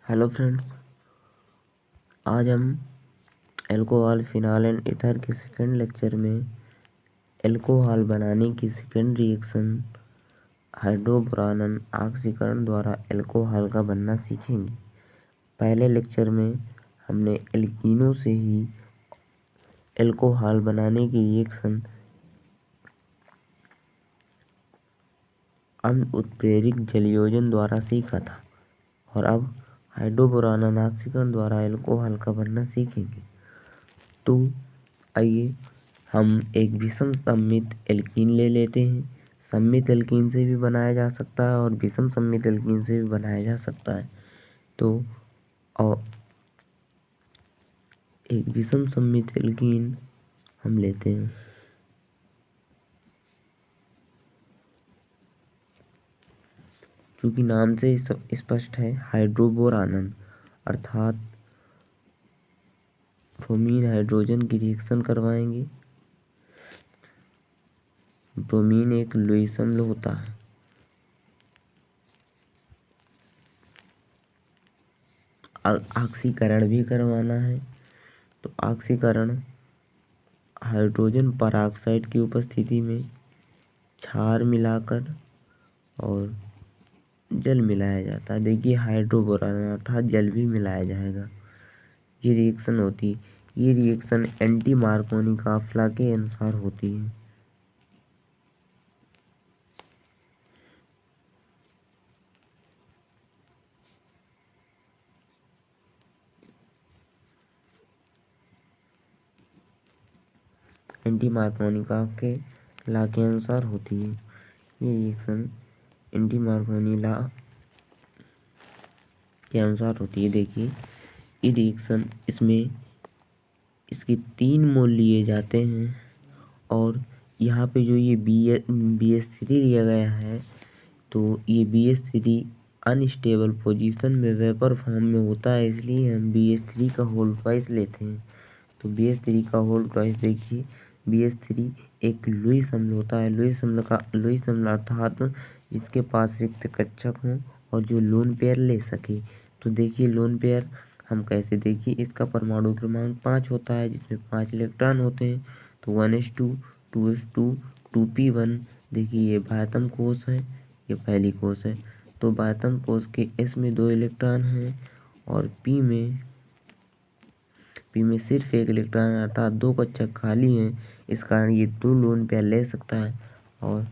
Hello friends, आज हम alcohol phenol and ether के सेकंड लेक्चर में अल्कोहल बनाने की सेकंड रिएक्शन हाइड्रोबोरान ऑक्सीकरण द्वारा अल्कोहल का बनना सीखेंगे। पहले लेक्चर में हमने एल्कीनों से ही अल्कोहल बनाने की रिएक्शन अम्ल उत्प्रेरक जलयोजन द्वारा सीखा था और अब हाइड्रोबोरान ऑक्सीकरण द्वारा अल्कोहल का बनना सीखेंगे। तो आइए हम एक विषम सममित एल्कीन ले लेते हैं। सममित एल्कीन से भी बनाया जा सकता है और विषम सममित एल्कीन से भी बनाया जा सकता है। तो और एक विषम सममित एल्कीन हम लेते हैं। चूँकि नाम से स्पष्ट है, हाइड्रोबोरान अर्थात ब्रोमीन हाइड्रोजन की रिएक्शन करवाएंगे। ब्रोमीन एक लुईस अम्ल होता है। ऑक्सीकरण भी करवाना है, तो ऑक्सीकरण हाइड्रोजन परऑक्साइड की उपस्थिति में क्षार मिलाकर और जल मिलाया जाता है। देखिए, हाइड्रोबोरान अर्थात जल भी मिलाया जाएगा। ये रिएक्शन होती है। ये रिएक्शन एंटी मार्कोनी काफिला के अनुसार होती है। एंटी मार्कोनी काफिला के अनुसार होती है। ये रिएक्शन एंटी मार्कोनी लॉ के अनुसार होती है। देखिए, ये रिएक्शन इसमें इसके 3 मोल लिए जाते हैं और यहाँ पे जो ये BH3 लिया गया है, तो ये BH3 अनस्टेबल पोजीशन में वेपर फॉर्म में होता है, इसलिए हम BH3 का होल ट्वाइस लेते हैं। तो BH3 का होल ट्वाइस देखिए, BH3 एक लुईस अम्ल होता है। लुईस अम्ल अर्थात जिसके पास रिक्त कक्षक हो और जो लोन पेयर ले सके। तो देखिए, लोन पेयर हम कैसे, देखिए इसका परमाणु क्रमांक 5 होता है, जिसमें 5 इलेक्ट्रॉन होते हैं। तो 1s2 2s2 2p1। देखिए, ये बाह्यतम कोश है, ये पहली कोश है। तो बाह्यतम कोश के S में 2 इलेक्ट्रॉन हैं और P में सिर्फ 1 इलेक्ट्रॉन अर्थात 2 कक्षक खाली हैं। इस कारण ये 2 लोन पेयर ले सकता है और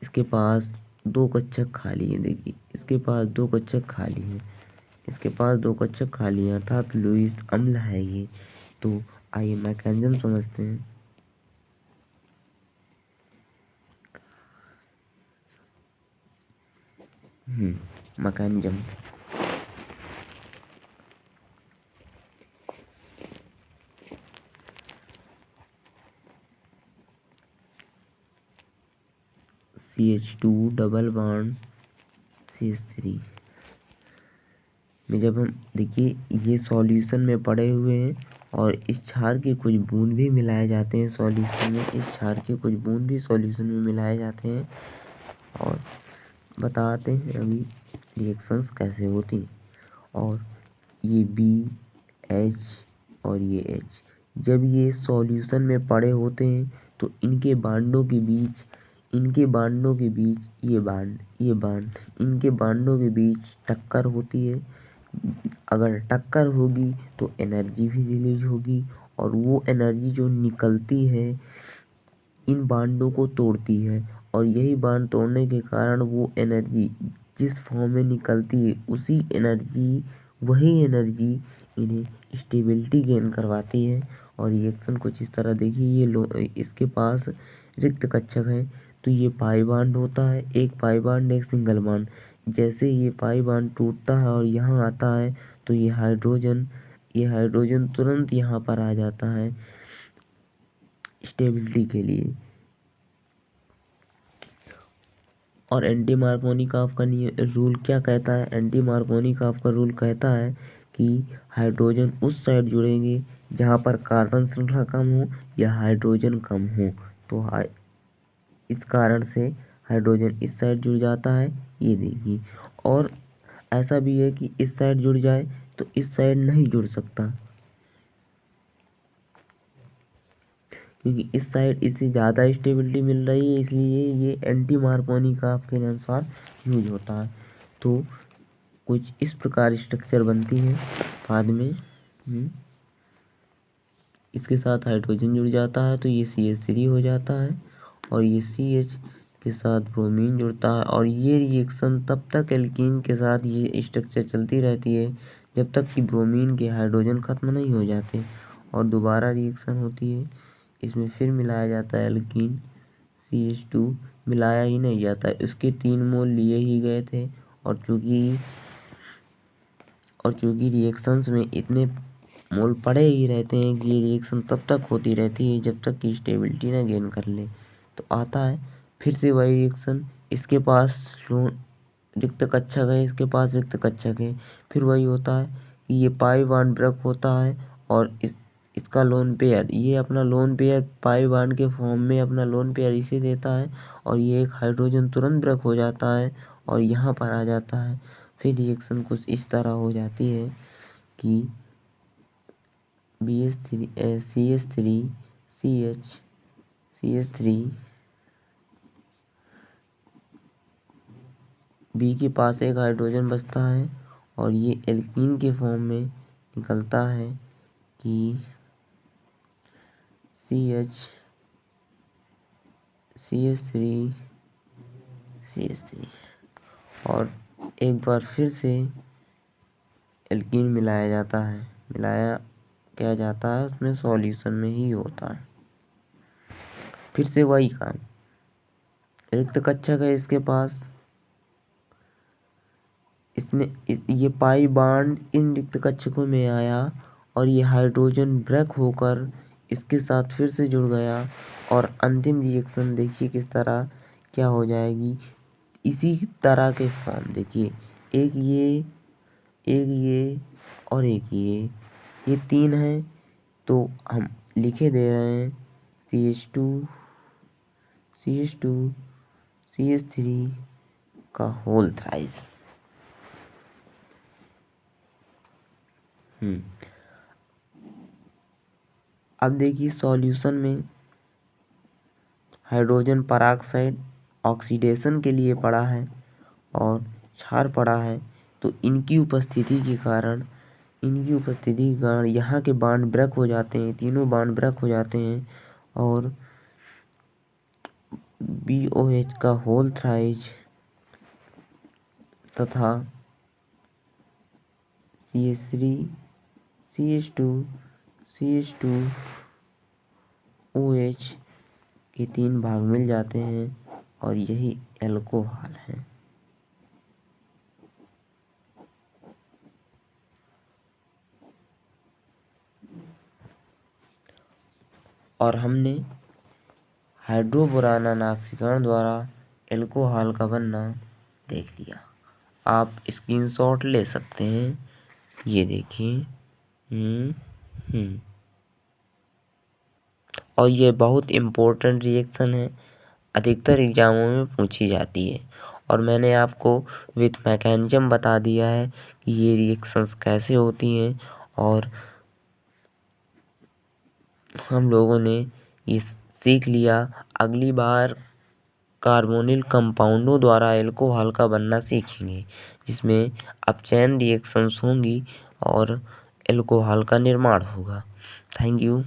इसके पास 2 कक्षक खाली है। देखिए, इसके पास 2 कक्षक खाली हैं, इसके पास 2 कक्षक खाली हैं अर्थात लुईस अम्ल है ये। तो आइए मैकेनिज्म समझते हैं। Mechanism CH2 double bond CH3 में जब हम देखिए, ये सॉल्यूशन में पड़े हुए हैं और इस क्षार के कुछ बूंद भी मिलाए जाते हैं सॉल्यूशन में। इस क्षार के कुछ बूंद भी सॉल्यूशन में मिलाए जाते हैं और बताते हैं अभी रिएक्शंस कैसे होती हैं। और ये BH और ये H जब ये सॉल्यूशन में पड़े होते हैं तो इनके बांडों के बीच इनके बांडों के बीच टक्कर होती है। अगर टक्कर होगी तो एनर्जी भी रिलीज होगी और वो एनर्जी जो निकलती है इन बांडों को तोड़ती है और यही बांड तोड़ने के कारण वो एनर्जी जिस फॉर्म में निकलती है वही एनर्जी इन्हें स्टेबिलिटी गेन करवाती है। और रिएक्शन कुछ इस तरह देखिए, ये इसके पास रिक्त कक्षक है तो ये पाई बांड होता है, एक पाई बांड एक सिंगल बांड। जैसे ये पाई बांड टूटता है और यहाँ आता है तो ये हाइड्रोजन तुरंत यहाँ पर आ जाता है स्टेबिलिटी के लिए। और एंटी मार्कोनिकॉफ का रूल क्या कहता है? एंटी मार्कोनिकॉफ का रूल कहता है कि हाइड्रोजन उस साइड जुड़ेंगे जहाँ पर कार्बन श्रृंखला कम हो या हाइड्रोजन कम हो। तो इस कारण से हाइड्रोजन इस साइड जुड़ जाता है, ये देखिए। और ऐसा भी है कि इस साइड जुड़ जाए तो इस साइड नहीं जुड़ सकता, क्योंकि इस साइड इससे ज़्यादा स्टेबिलिटी मिल रही है, इसलिए ये एंटी मार्कोनी के अनुसार यूज होता है। तो कुछ इस प्रकार स्ट्रक्चर बनती है बाद में। इसके साथ हाइड्रोजन जुड़ जाता है तो ये CH3 हो जाता है, और ये CH के साथ ब्रोमीन जुड़ता है, और ये रिएक्शन तब तक एल्कीन के साथ ये स्ट्रक्चर चलती रहती है जब तक कि ब्रोमीन के हाइड्रोजन खत्म नहीं हो जाते, और दोबारा रिएक्शन होती है। इसमें फिर मिलाया जाता है एल्कीन, CH2 मिलाया ही नहीं जाता है, उसके 3 मोल लिए ही गए थे, और चूँकि रिएक्शंस में इतने मोल पड़े ही रहते हैं कि ये रिएक्शन तब तक होती रहती है जब तक कि स्टेबिलिटी ना गेन कर ले। तो आता है फिर से वही रिएक्शन, इसके पास रिक्त कक्षक है, इसके पास रिक्त कक्षक है, फिर वही होता है कि ये पाई बॉन्ड ब्रेक होता है, और इसका लोन पेयर, ये अपना लोन पेयर पाई बॉन्ड के फॉर्म में अपना लोन पेयर इसे देता है, और ये एक हाइड्रोजन तुरंत ब्रेक हो जाता है और यहाँ पर आ जाता है। फिर रिएक्शन कुछ इस तरह हो जाती है कि BH3 CH3 CH3 B के पास एक हाइड्रोजन बचता है, और ये एल्कीन के फॉर्म में निकलता है कि CH3 और एक बार फिर से एल्कीन मिलाया जाता है, मिलाया क्या जाता है उसमें सॉल्यूशन में ही होता है। फिर से वही काम, रिक्त कक्षक है इसके पास, इसने ये पाई बॉन्ड इन रिक्त कक्षकों में आया, और ये हाइड्रोजन ब्रेक होकर इसके साथ फिर से जुड़ गया, और अंतिम रिएक्शन देखिए किस तरह क्या हो जाएगी। इसी तरह के फॉर्म देखिए, एक ये और एक ये 3 हैं, तो हम लिखे दे रहे हैं CH2 CH3 का होल थ्राइस। अब देखिए सॉल्यूशन में हाइड्रोजन पराऑक्साइड ऑक्सीडेशन के लिए पड़ा है और क्षार पड़ा है, तो इनकी उपस्थिति के कारण यहाँ के बॉन्ड ब्रेक हो जाते हैं, तीनों बॉन्ड ब्रेक हो जाते हैं, और BOH का होल थ्राइस तथा CH3 CH2 OH के 3 भाग मिल जाते हैं, और यही एल्कोहल है। और हमने हाइड्रोबोरान ऑक्सीकरण द्वारा एल्कोहल का बनना देख लिया। आप स्क्रीनशॉट ले सकते हैं, ये देखिए। और ये बहुत इम्पोर्टेंट रिएक्शन है, अधिकतर एग्जामों में पूछी जाती है, और मैंने आपको विथ मैकेनिज्म बता दिया है कि ये रिएक्शंस कैसे होती हैं, और हम लोगों ने ये सीख लिया। अगली बार कार्बोनिल कंपाउंडों द्वारा एल्कोहल का बनना सीखेंगे, जिसमें अपचयन रिएक्शंस होंगी और एल्कोहल का निर्माण होगा। Thank you.